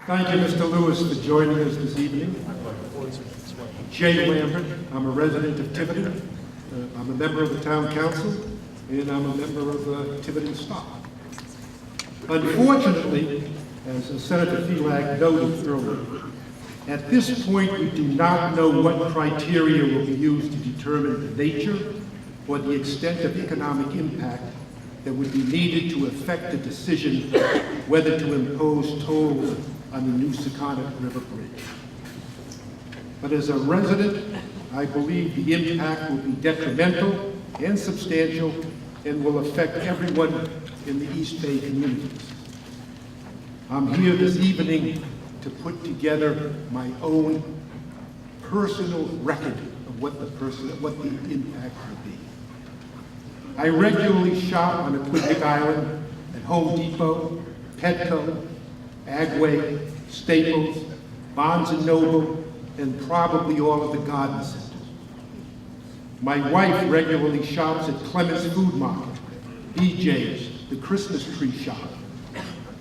Thank you, Mr. Lewis, for joining us this evening. Jay Lambert, I'm a resident of Tiverton. I'm a member of the town council, and I'm a member of Tiverton Stock. Unfortunately, as Senator Phelak noted earlier, at this point we do not know what criteria will be used to determine the nature or the extent of economic impact that would be needed to affect the decision whether to impose tolls on the new Sakonnet River Bridge. But as a resident, I believe the impact will be detrimental and substantial and will affect everyone in the East Bay communities. I'm here this evening to put together my own personal record of what the impact will be. I regularly shop on Aquidneck Island at Home Depot, Petco, Agway, Staples, Barnes & Noble, and probably all of the garden centers. My wife regularly shops at Clements Food Market, BJ's, the Christmas Tree Shop,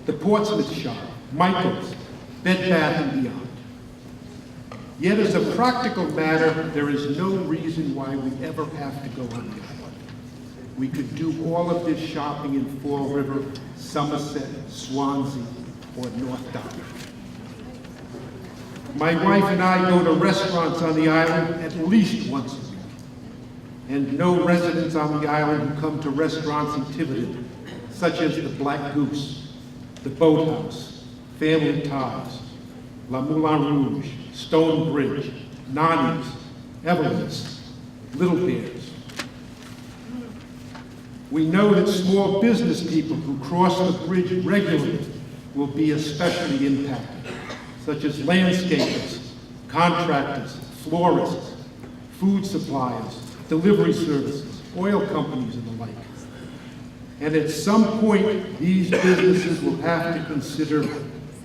the Portsmouth Shop, Michael's, Bed Bath & Beyond. Yet as a practical matter, there is no reason why we ever have to go on the island. We could do all of this shopping in Fall River, Somerset, Swansea, or North Dartmouth. My wife and I go to restaurants on the island at least once a week, and no residents on the island who come to restaurants in Tiverton, such as the Black Goose, the Boathouse, Family Ties, La Moulin Rouge, Stone Bridge, Nani's, Evelyn's, Little Bears. We know that small business people who cross the bridge regularly will be especially impacted, such as landscapers, contractors, florists, food suppliers, delivery services, oil companies, and the like. And at some point, these businesses will have to consider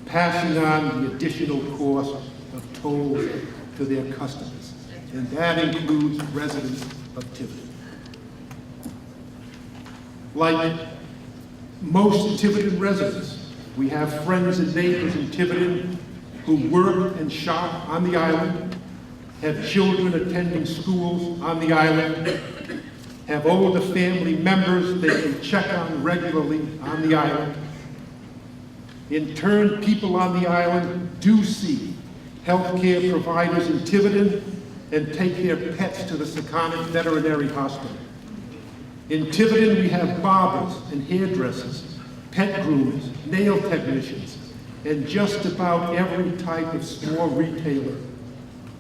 passing on the additional cost of tolls to their customers, and that includes residents of Tiverton. Like most Tiverton residents, we have friends and neighbors in Tiverton who work and shop on the island, have children attending schools on the island, have older family members they can check on regularly on the island. In turn, people on the island do see healthcare providers in Tiverton and take their pets to the Sakonnet Veterinary Hospital. In Tiverton, we have barbers and hairdressers, pet groomers, nail technicians, and just about every type of small retailer,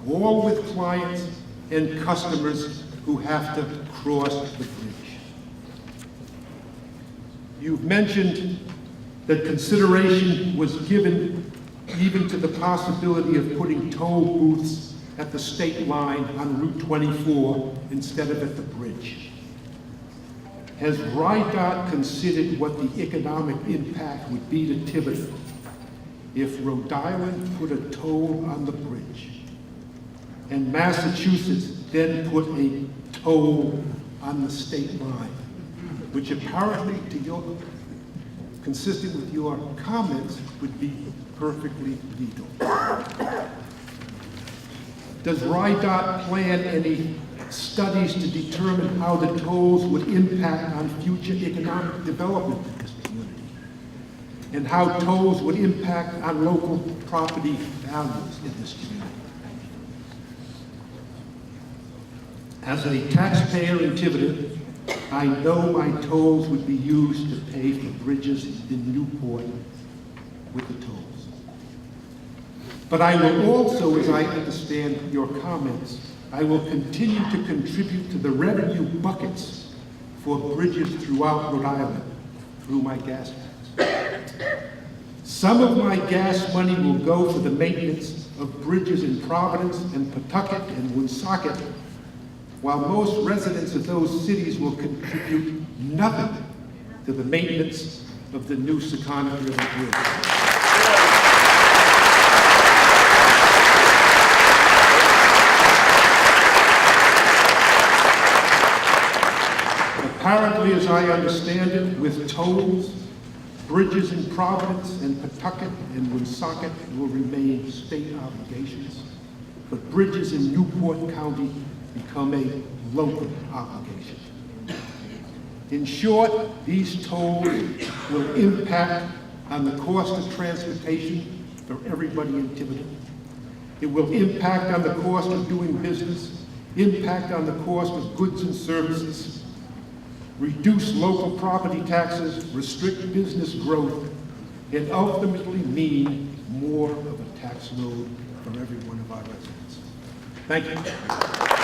all with clients and customers who have to cross the bridge. You've mentioned that consideration was given even to the possibility of putting toll booths at the state line on Route 24 instead of at the bridge. Has RIDOT considered what the economic impact would be to Tiverton if Rhode Island put a toll on the bridge and Massachusetts then put a toll on the state line, which apparently, consistent with your comments, would be perfectly legal? Does RIDOT plan any studies to determine how the tolls would impact on future economic development in this community, and how tolls would impact on local property values in this community? As a taxpayer in Tiverton, I know my tolls would be used to pay for bridges in Newport with the tolls. But I will also, as I understand your comments, I will continue to contribute to the revenue buckets for bridges throughout Rhode Island through my gas tax. Some of my gas money will go for the maintenance of bridges in Providence and Pawtucket and Woonsocket, while most residents of those cities will contribute nothing to the maintenance of the new Sakonnet River Bridge. Apparently, as I understand it, with tolls, Bridges in Providence and Pawtucket and Woonsocket will remain state obligations, but bridges in Newport County become a local obligation. In short, these tolls will impact on the cost of transportation for everybody in Tiverton. It will impact on the cost of doing business, impact on the cost of goods and services, reduce local property taxes, restrict business growth, and ultimately mean more of a tax load for every one of our residents. Thank you.